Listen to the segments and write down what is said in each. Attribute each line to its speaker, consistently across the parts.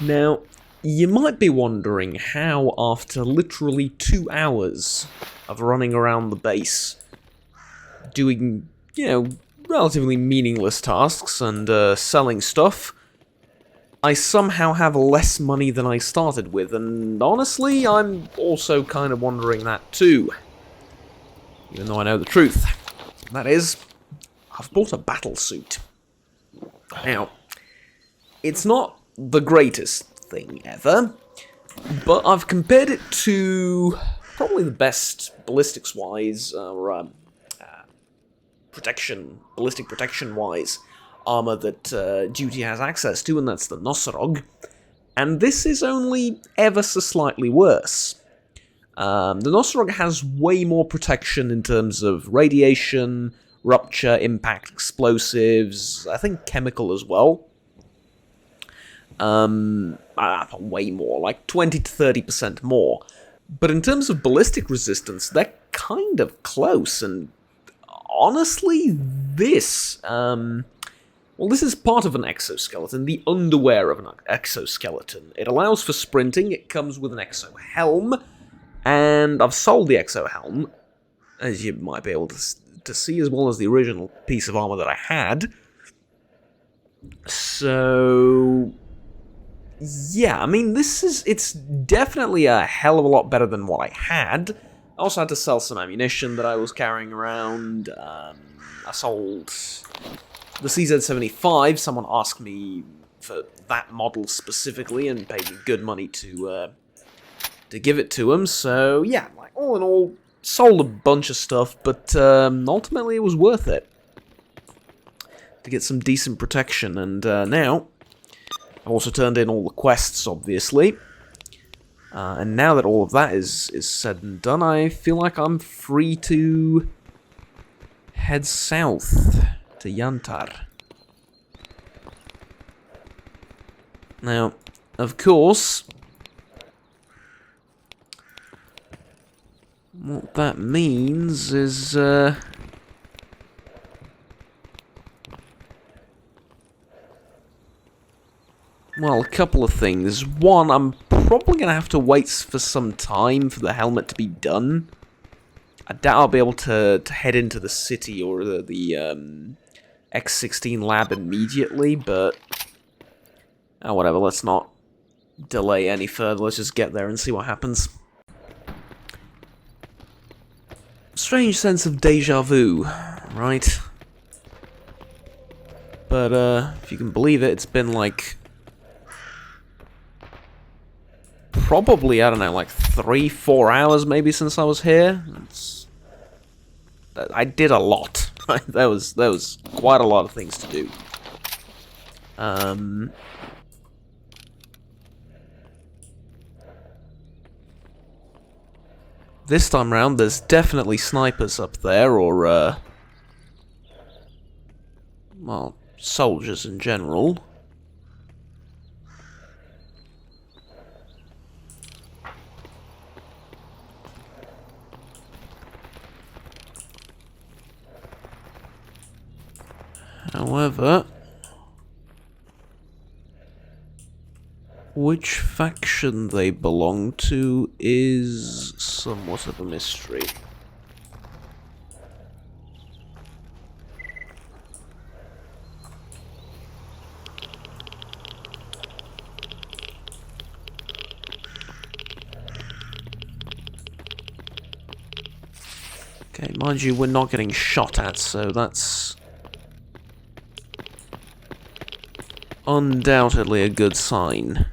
Speaker 1: Now, you might be wondering how, after literally 2 hours of running around the base, doing, relatively meaningless tasks and selling stuff, I somehow have less money than I started with, and honestly, I'm also kind of wondering that too. Even though I know the truth. That is, I've bought a battle suit. Now, it's not the greatest thing ever, but I've compared it to probably the best ballistics-wise, or ballistic protection-wise, armor that Duty has access to, and that's the Nossorog. And this is only ever so slightly worse. The Nossorog has way more protection in terms of radiation, rupture, impact, explosives, I think chemical as well. Way more, like 20 to 30% more. But in terms of ballistic resistance, they're kind of close, and honestly, this is part of an exoskeleton, the underwear of an exoskeleton. It allows for sprinting, it comes with an exo-helm, and I've sold the exo-helm, as you might be able to see, as well as the original piece of armor that I had. So yeah, I mean, it's definitely a hell of a lot better than what I had. I also had to sell some ammunition that I was carrying around. I sold the CZ75. Someone asked me for that model specifically and paid me good money to give it to him. So yeah, like all in all, sold a bunch of stuff, but ultimately it was worth it to get some decent protection. And now I've also turned in all the quests, obviously. And now that all of that is said and done, I feel like I'm free to head south to Yantar. Now, of course, what that means is, well, a couple of things. One, I'm probably going to have to wait for some time for the helmet to be done. I doubt I'll be able to head into the city or the X16 lab immediately, but whatever, let's not delay any further. Let's just get there and see what happens. Strange sense of deja vu, right? But if you can believe it, it's been like probably, I don't know, like 3-4 hours maybe since I was here. I did a lot. Right? There was quite a lot of things to do. This time round, there's definitely snipers up there, or well, soldiers in general. However, which faction they belong to is somewhat of a mystery. Okay, mind you, we're not getting shot at, so that's undoubtedly a good sign.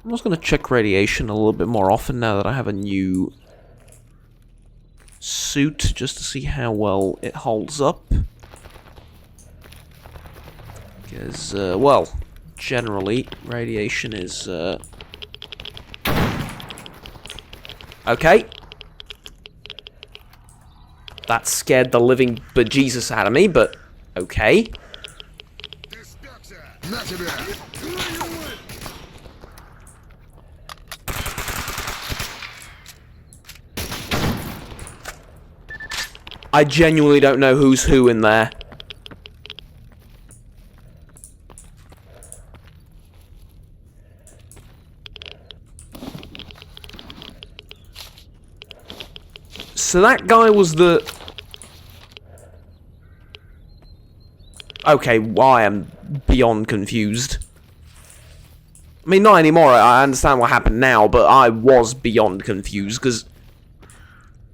Speaker 1: I'm just going to check radiation a little bit more often now that I have a new suit, just to see how well it holds up. Because, well, generally, radiation is, okay. That scared the living bejesus out of me, but okay. I genuinely don't know who's who in there. So that guy was the... Okay, well, I am beyond confused. I mean, not anymore, I understand what happened now, but I was beyond confused, because...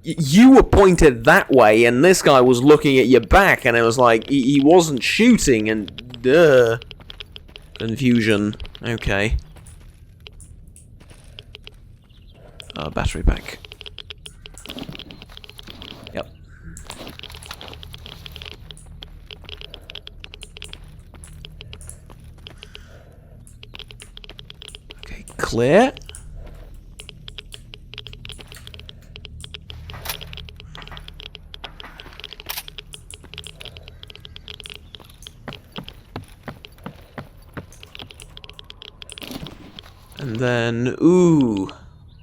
Speaker 1: You were pointed that way, and this guy was looking at your back, and it was like, he wasn't shooting, and... Confusion. Okay. Battery pack. Yep. Okay, clear. And then, ooh,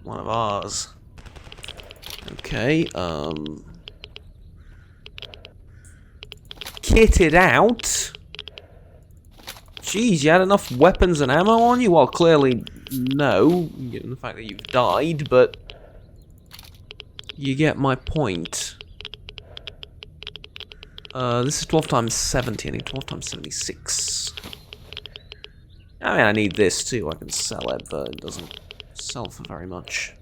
Speaker 1: one of ours. Okay, kitted out. Jeez, you had enough weapons and ammo on you? Well, clearly no, given the fact that you've died, but you get my point. This is 12 times 70, I need 12 times 76. I mean, I need this too, I can sell it, but it doesn't sell for very much.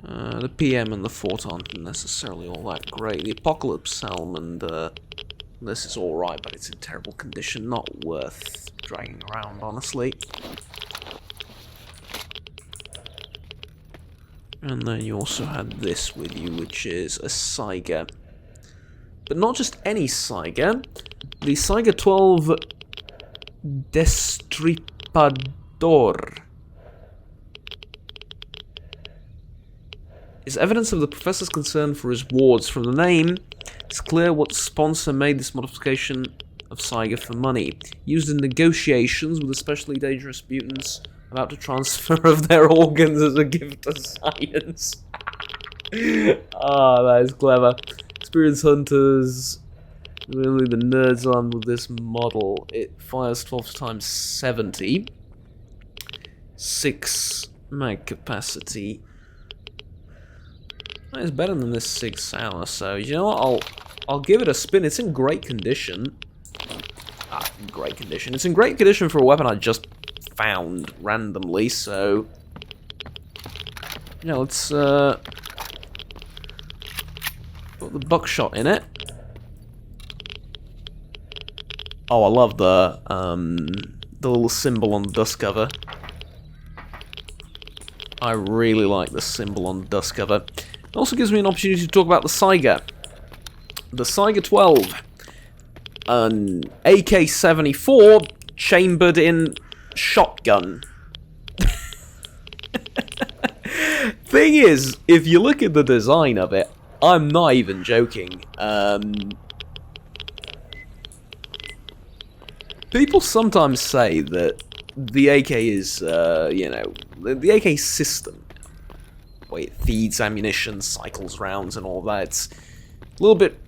Speaker 1: The PM and the Fort aren't necessarily all that great. The Apocalypse Helm and this is alright, but it's in terrible condition, not worth dragging around, honestly. And then you also had this with you, which is a Saiga. But not just any Saiga. The Saiga 12 Destripador is evidence of the Professor's concern for his wards. From the name, it's clear what sponsor made this modification of Saiga for money. Used in negotiations with especially dangerous mutants about the transfer of their organs as a gift to science. Ah, that is clever. Experienced hunters, really the nerds on with this model. It fires 12 times 70. 6 mag capacity. That is better than this 6 hour, so you know what, I'll give it a spin. It's in great condition. Great condition. It's in great condition for a weapon I just found randomly, so yeah, let's put the buckshot in it. Oh, I love the little symbol on the dust cover. I really like the symbol on the dust cover. It also gives me an opportunity to talk about the Saiga. The Saiga 12. An AK-74 chambered in shotgun. Thing is, if you look at the design of it, I'm not even joking. People sometimes say that the AK is, you know, the AK system, the way it feeds ammunition, cycles rounds and all that, it's a little bit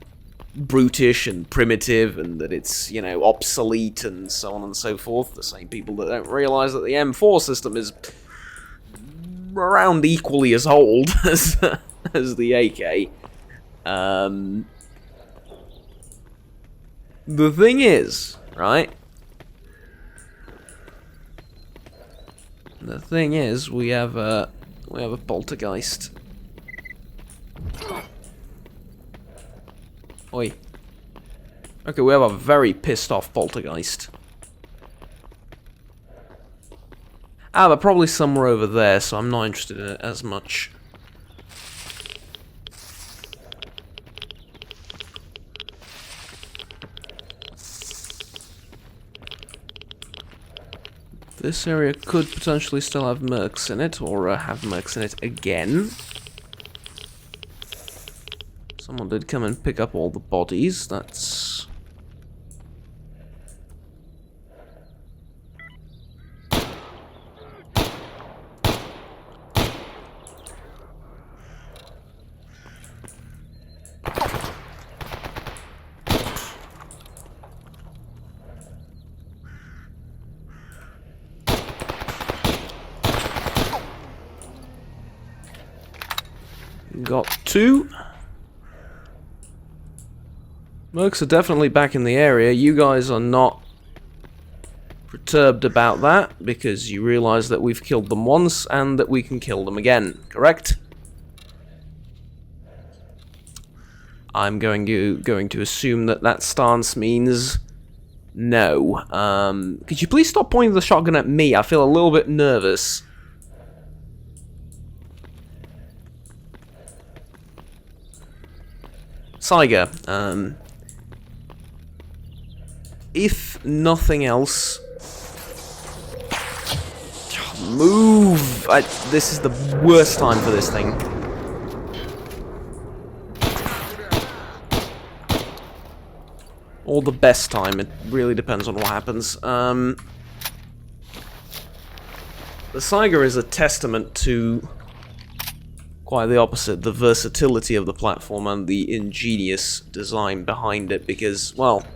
Speaker 1: brutish and primitive, and that it's, you know, obsolete and so on and so forth. The same people that don't realise that the M4 system is around equally as old as the AK. The thing is, right? The thing is, we have a poltergeist. Oi. Okay, we have a very pissed off poltergeist. Ah, they're probably somewhere over there, so I'm not interested in it as much. This area could potentially still have mercs in it, or have mercs in it again. Someone did come and pick up all the bodies, that's... 2. Mercs are definitely back in the area. You guys are not perturbed about that, because you realize that we've killed them once and that we can kill them again, correct? I'm going to assume that that stance means no. Could you please stop pointing the shotgun at me? I feel a little bit nervous. Saiga, if nothing else, move! This is the worst time for this thing. Or the best time, it really depends on what happens. The Saiga is a testament to quite the opposite, the versatility of the platform and the ingenious design behind it, because, well,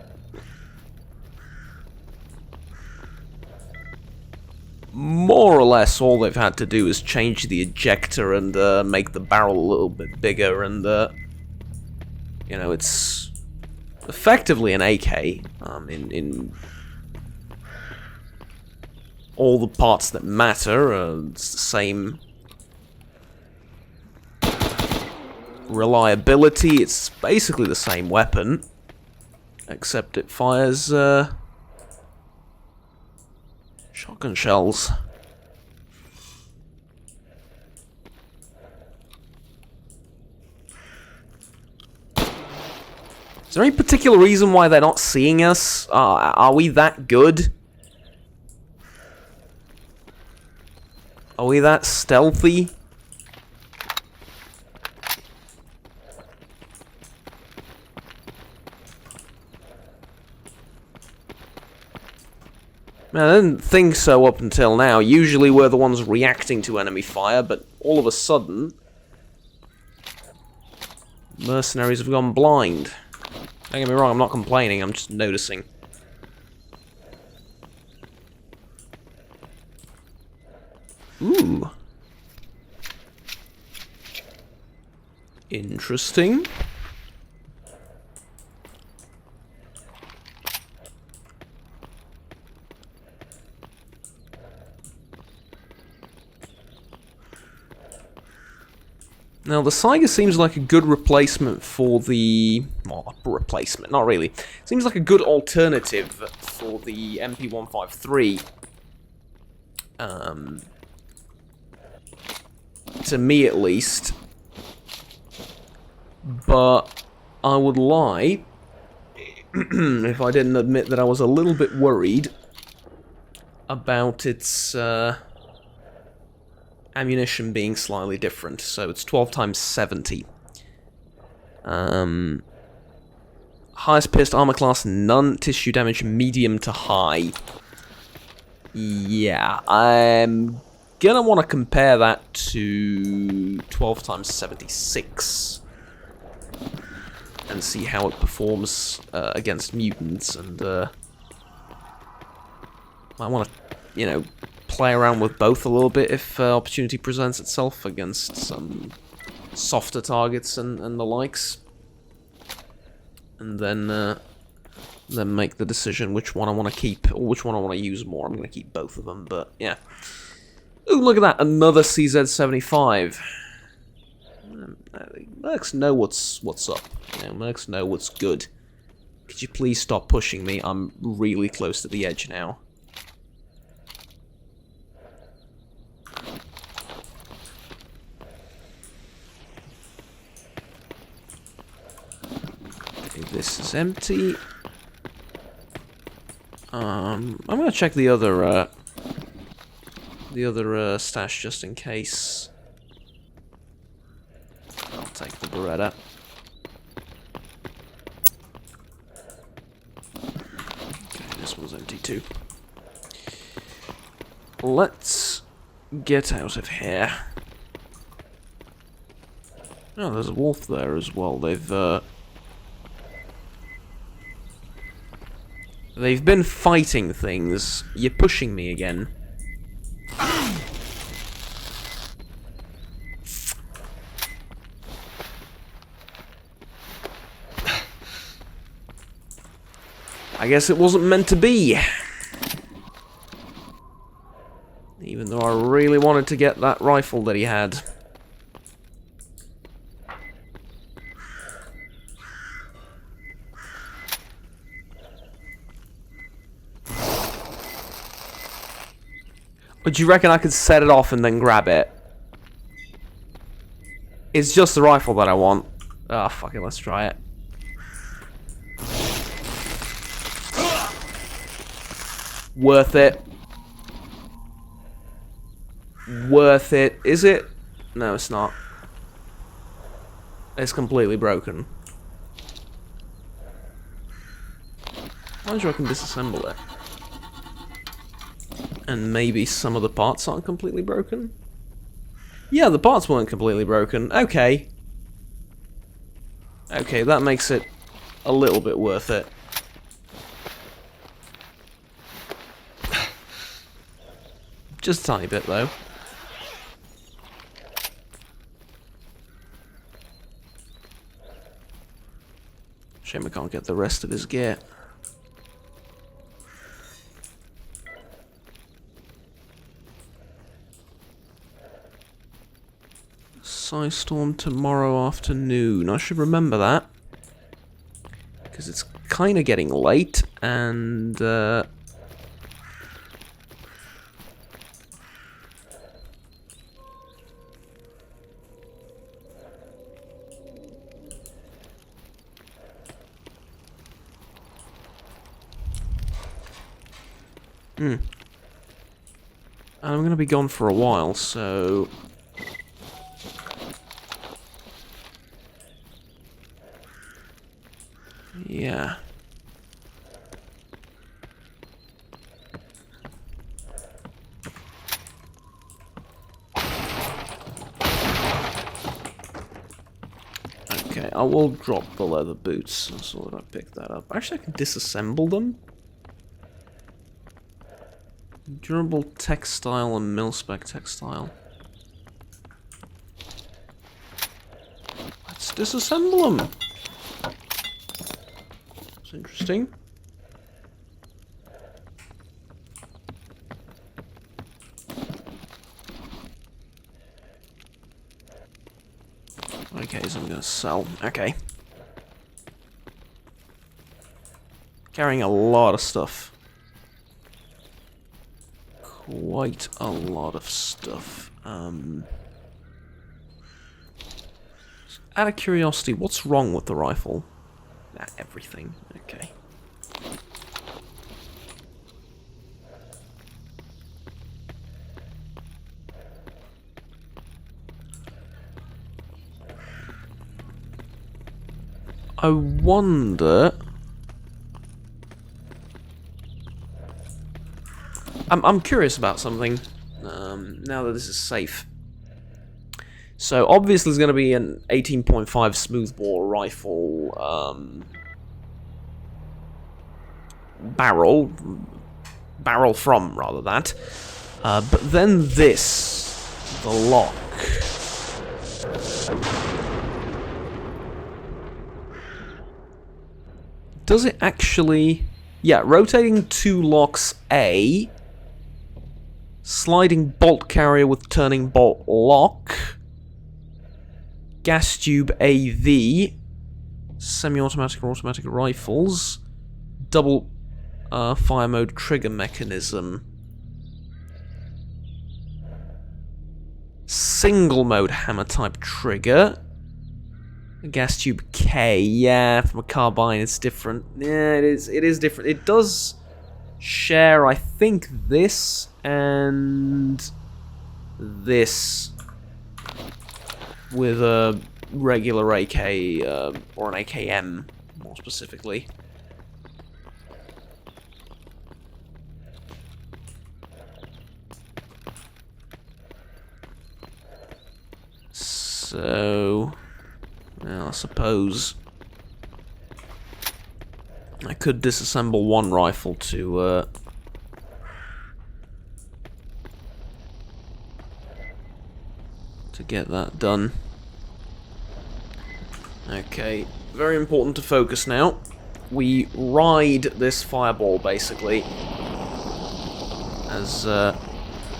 Speaker 1: more or less all they've had to do is change the ejector and make the barrel a little bit bigger, and you know, it's effectively an AK in all the parts that matter. It's the same reliability, it's basically the same weapon, except it fires shotgun shells. Is there any particular reason why they're not seeing us? Are we that good? Are we that stealthy? Man, I didn't think so up until now. Usually we're the ones reacting to enemy fire, but all of a sudden, mercenaries have gone blind. Don't get me wrong, I'm not complaining, I'm just noticing. Ooh. Interesting. Now, the Saiga seems like a good replacement for the... well, replacement, not really. Seems like a good alternative for the MP153. To me, at least. But I would lie if I didn't admit that I was a little bit worried about its... ammunition being slightly different, so it's 12 times 70. Highest pierced armor class, none. Tissue damage, medium to high. Yeah, I'm gonna want to compare that to 12 times 76 and see how it performs against mutants, and I want to, you know, play around with both a little bit if opportunity presents itself against some softer targets and the likes, and then make the decision which one I want to keep or which one I want to use more. I'm going to keep both of them, but yeah. Ooh, look at that, another CZ75. Mercs know what's up. You know, Mercs know what's good. Could you please stop pushing me? I'm really close to the edge now. This is empty. I'm gonna check the other stash just in case. I'll take the Beretta. Okay, this one's empty too. Let's get out of here. Oh, there's a wolf there as well. They've been fighting things. You're pushing me again. I guess it wasn't meant to be. Even though I really wanted to get that rifle that he had. But do you reckon I could set it off and then grab it? It's just the rifle that I want. Ah, fuck it, let's try it. Worth it. Worth it. Is it? No, it's not. It's completely broken. I'm not sure I can disassemble it. And maybe some of the parts aren't completely broken? Yeah, the parts weren't completely broken. Okay. Okay, that makes it a little bit worth it. Just a tiny bit, though. Shame I can't get the rest of his gear. Psystorm tomorrow afternoon. I should remember that. Because it's kind of getting late, and... And I'm going to be gone for a while, so... Yeah. Okay, I will drop the leather boots. I saw that I picked that up. Actually, I can disassemble them. Durable textile and mil-spec textile. Let's disassemble them. It's interesting. Okay, so I'm gonna sell. Okay. Carrying a lot of stuff. Quite a lot of stuff. Out of curiosity, what's wrong with the rifle? Nah, everything. Okay. I wonder... I'm curious about something, now that this is safe. So, obviously there's going to be an 18.5 smoothbore rifle, barrel from, rather, that. But then this, the lock. Does it actually... Yeah, rotating 2 locks A... Sliding bolt carrier with turning bolt lock. Gas tube AV. Semi-automatic or automatic rifles. Double fire mode trigger mechanism. Single mode hammer type trigger. Gas tube K. Yeah, from a carbine it's different. Yeah, it is different. It does share, I think, this and this with a regular AK, or an AKM, more specifically. So, well, I suppose I could disassemble one rifle to get that done. Okay, very important to focus now. we ride this fireball, basically. As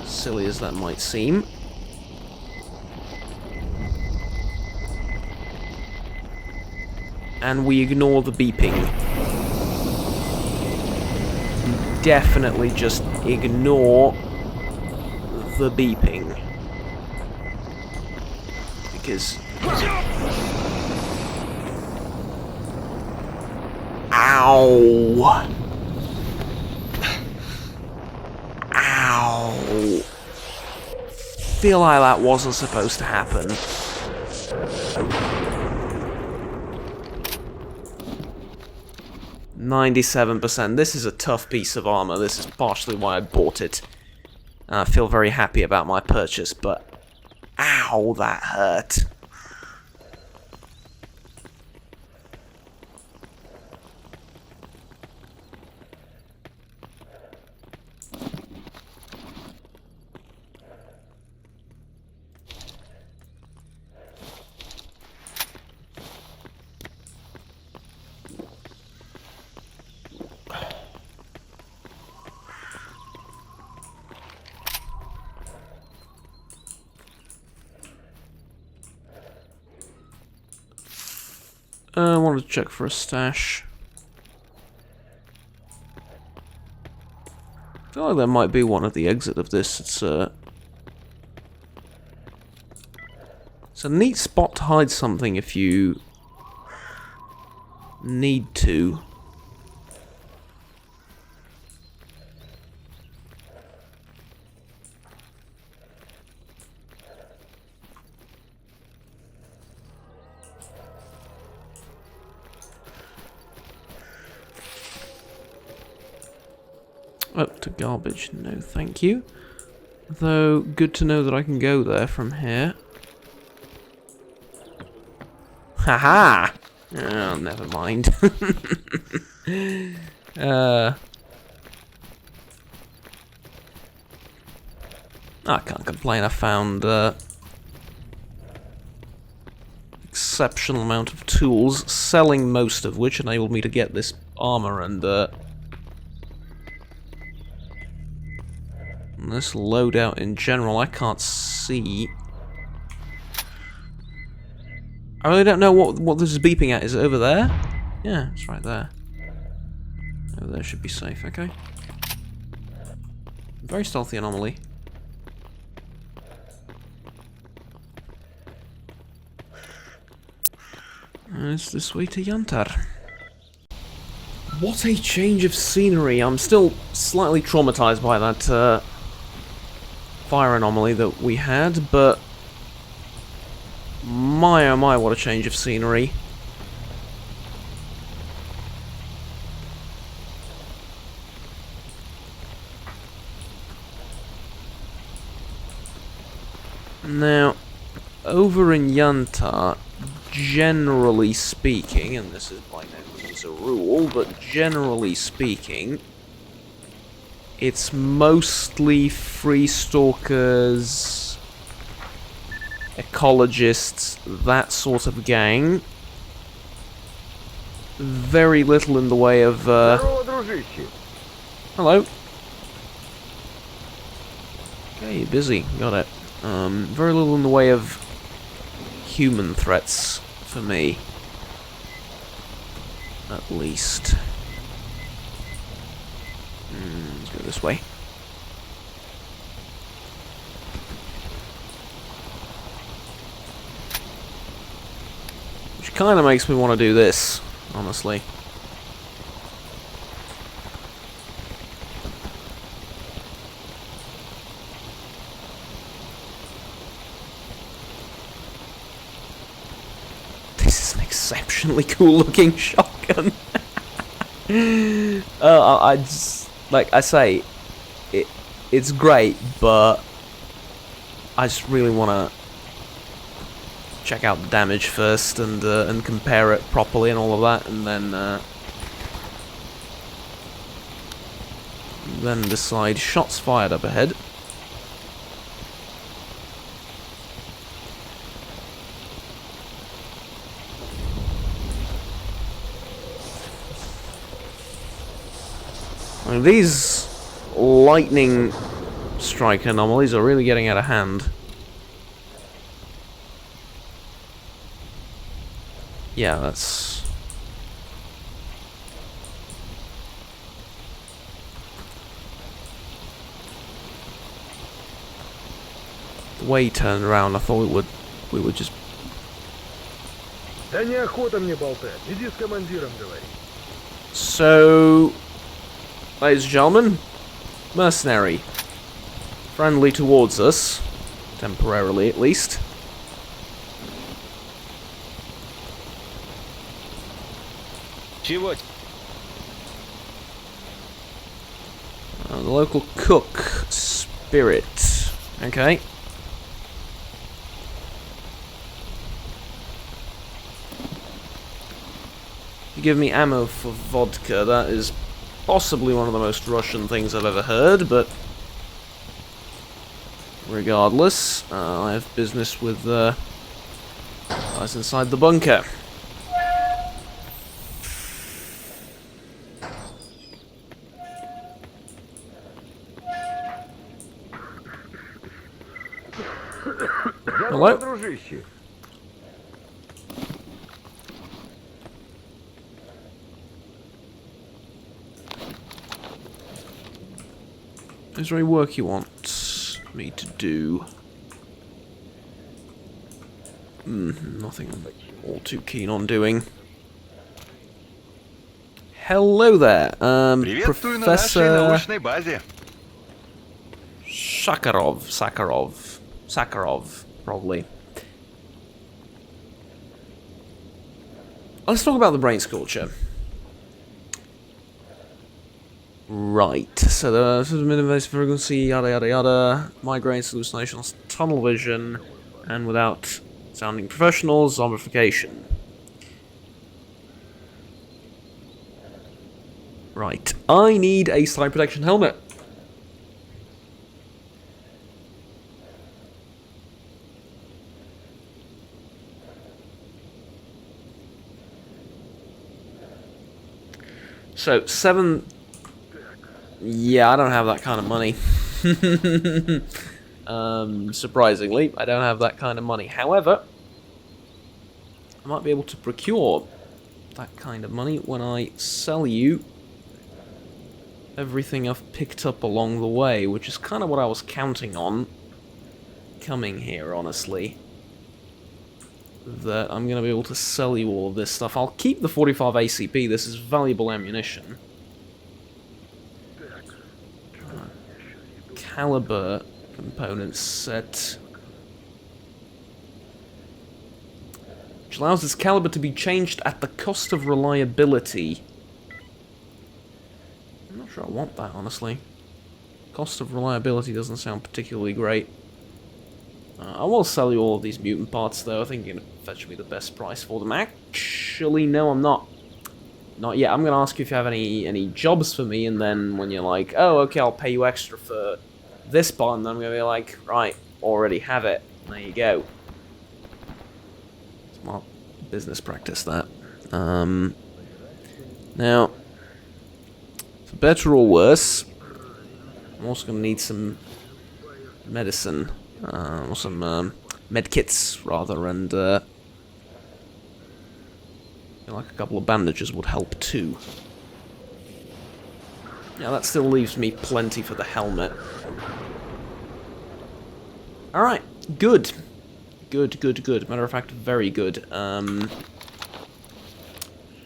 Speaker 1: silly as that might seem. And we ignore the beeping. We definitely just ignore the beeping. Because... Ow! Ow! Feel like that wasn't supposed to happen. 97%. This is a tough piece of armor. This is partially why I bought it. And I feel very happy about my purchase, but... Ow, that hurt. I wanted to check for a stash. I feel like there might be one at the exit of this. It's a neat spot to hide something if you need to. Up to garbage, no thank you. Though, good to know that I can go there from here. Haha! Oh, never mind. I can't complain, I found exceptional amount of tools, selling most of which enabled me to get this armor and this loadout in general. I can't see. I really don't know what this is beeping at. Is it over there? Yeah, it's right there. Over there should be safe, okay. Very stealthy anomaly. It's this way to Yantar. What a change of scenery. I'm still slightly traumatized by that fire anomaly that we had, but my oh my, what a change of scenery. Now, over in Yantar, generally speaking, and this is by no means a rule, but generally speaking, it's mostly free stalkers, ecologists, that sort of gang. Very little in the way of, hello. Okay, you're busy. Got it. Very little in the way of human threats for me. At least. Let's go this way. Which kind of makes me want to do this, honestly. This is an exceptionally cool looking shotgun. I just, like I say, it's great, but I just really want to check out the damage first and compare it properly and all of that, and then decide. Shots fired up ahead. I mean, these lightning strike anomalies are really getting out of hand. Yeah, that's... The way he turned around, I thought we would just...
Speaker 2: Да неохота мне болтать. Иди с командиром говори.
Speaker 1: So, ladies and gentlemen, mercenary. Friendly towards us. Temporarily, at least.
Speaker 3: Чего?
Speaker 1: The local cook. Spirit. Okay. You give me ammo for vodka, that is possibly one of the most Russian things I've ever heard, but regardless, I have business with guys inside the bunker. Hello?
Speaker 2: Дружище.
Speaker 1: Is there any work you want me to do? Nothing I'm all too keen on doing. Hello there,
Speaker 3: Приветствую на нашей
Speaker 1: Professor
Speaker 3: научной базе.
Speaker 1: Sakharov, probably. Let's talk about the brain sculpture. Right, so the minimized frequency, yada yada yada, migraines, hallucinations, tunnel vision, and without sounding professional, zombification. Right, I need a Psy protection helmet. So, 7... Yeah, I don't have that kind of money. Surprisingly, I don't have that kind of money. However, I might be able to procure that kind of money when I sell you everything I've picked up along the way, which is kind of what I was counting on coming here, honestly. That I'm going to be able to sell you all of this stuff. I'll keep the 45 ACP, this is valuable ammunition. Caliber component set, which allows this caliber to be changed at the cost of reliability. I'm not sure I want that, honestly. Cost of reliability doesn't sound particularly great. I will sell you all of these mutant parts, though. I think you're going to fetch me the best price for them. Actually, no, I'm not. Not yet. I'm going to ask you if you have any jobs for me, and then when you're like, oh, okay, I'll pay you extra for this part, and then I'm going to be like, right, already have it. There you go. Smart business practice, that. Now, for better or worse, I'm also going to need some medicine, or some med kits, rather, and I feel like a couple of bandages would help too. Yeah, that still leaves me plenty for the helmet. Alright, good. Good. Matter of fact, very good. Do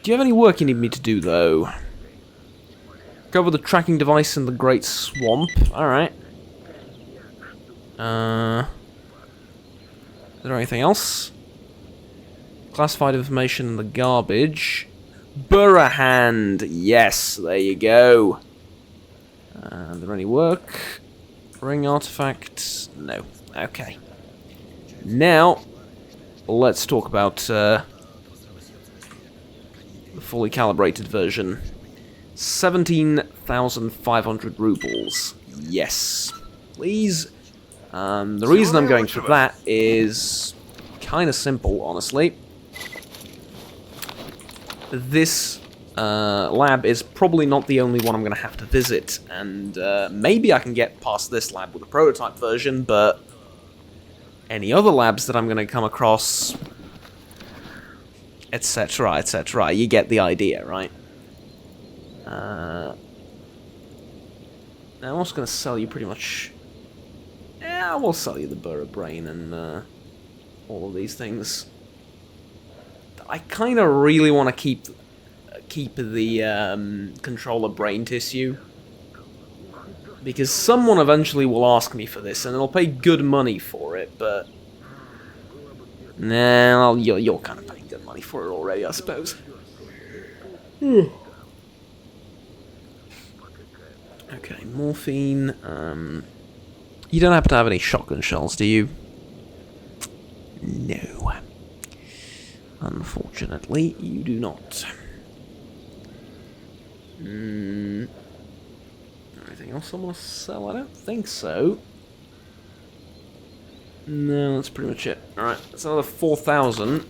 Speaker 1: you have any work you need me to do, though? Cover the tracking device in the Great Swamp. Alright. Is there anything else? Classified information in the garbage. Burrahand! Yes, there you go. Are there any work? Ring artifacts? No. Okay. Now, let's talk about the fully calibrated version. 17,500 rubles. Yes. Please. The reason I'm going for that is kind of simple, honestly. This lab is probably not the only one I'm going to have to visit, and maybe I can get past this lab with a prototype version, but any other labs that I'm going to come across, etc., etc., you get the idea, right? Now I'm also going to sell you pretty much... Yeah, I will sell you the Burrow Brain and all of these things. I kind of really want to keep the controller brain tissue, because someone eventually will ask me for this, and they'll pay good money for it, but... Nah, you're kind of paying good money for it already, I suppose. Okay, morphine. You don't happen to have any shotgun shells, do you? No. Unfortunately, you do not. Anything else I want to sell? I don't think so. No, that's pretty much it. Alright, that's another 4,000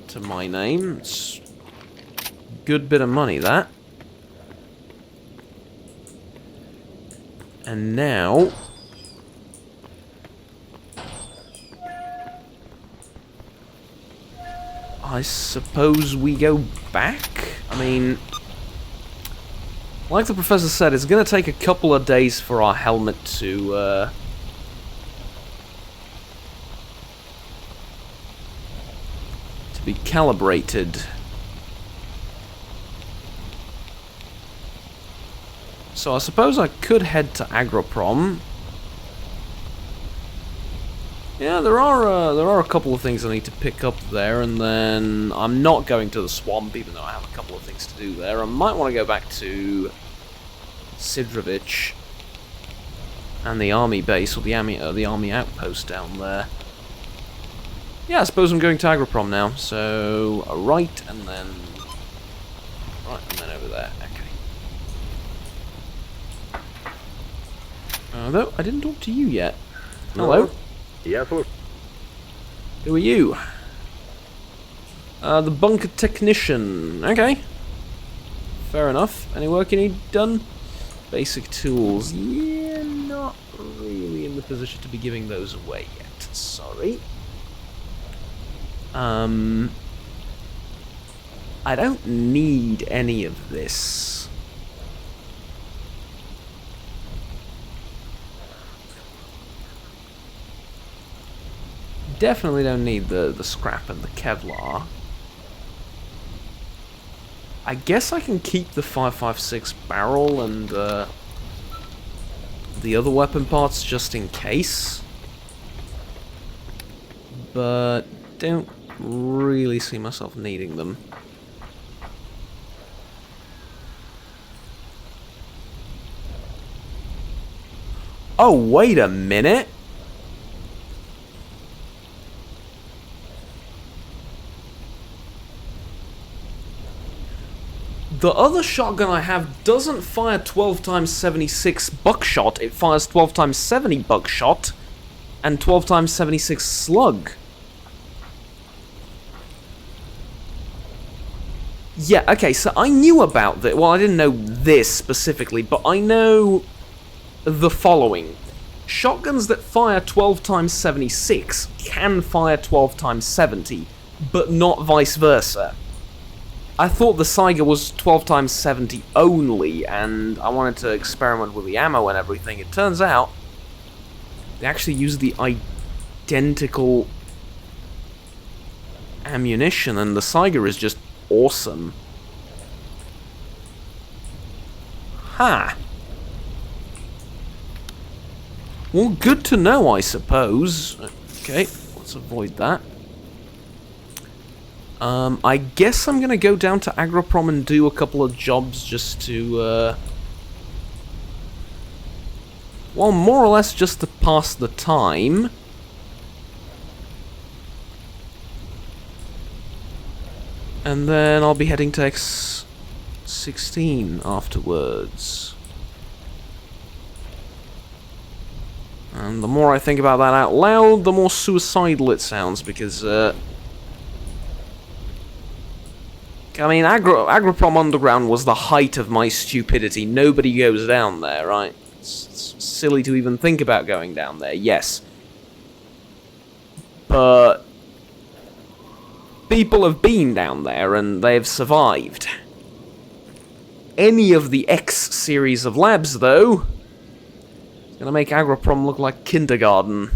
Speaker 1: to my name. It's a good bit of money, that. And now... I suppose we go back? I mean... Like the professor said, it's going to take a couple of days for our helmet to be calibrated. So I suppose I could head to Agroprom. Yeah, there are a couple of things I need to pick up there, and then I'm not going to the swamp, even though I have a couple of things to do there. I might want to go back to Sidrovich and the army base, or the army outpost down there. Yeah, I suppose I'm going to Agroprom now. So a right, and then over there. Okay. Although I didn't talk to you yet. Hello. Who are you? The bunker technician. Okay. Fair enough. Any work you need done? Basic tools. Yeah, not really in the position to be giving those away yet. Sorry. I don't need any of this. Definitely don't need the scrap and the Kevlar. I guess I can keep the 5.56 barrel and the other weapon parts just in case. But don't really see myself needing them. Oh, wait a minute! The other shotgun I have doesn't fire 12x76 buckshot, it fires 12x70 buckshot and 12x76 slug. Yeah, okay, so I knew about this. Well, I didn't know this specifically, but I know the following. Shotguns that fire 12x76 can fire 12x70, but not vice versa. I thought the Saiga was 12x70 only, and I wanted to experiment with the ammo and everything. It turns out they actually use the identical ammunition, and the Saiga is just awesome. Ha! Well, good to know, I suppose. Okay, let's avoid that. I guess I'm gonna go down to Agroprom and do a couple of jobs just to, well, more or less just to pass the time. And then I'll be heading to X16 afterwards. And the more I think about that out loud, the more suicidal it sounds, because, I mean, Agroprom Underground was the height of my stupidity. Nobody goes down there, right? It's silly to even think about going down there, yes. But people have been down there and they've survived. Any of the X series of labs, though, is gonna make Agroprom look like kindergarten.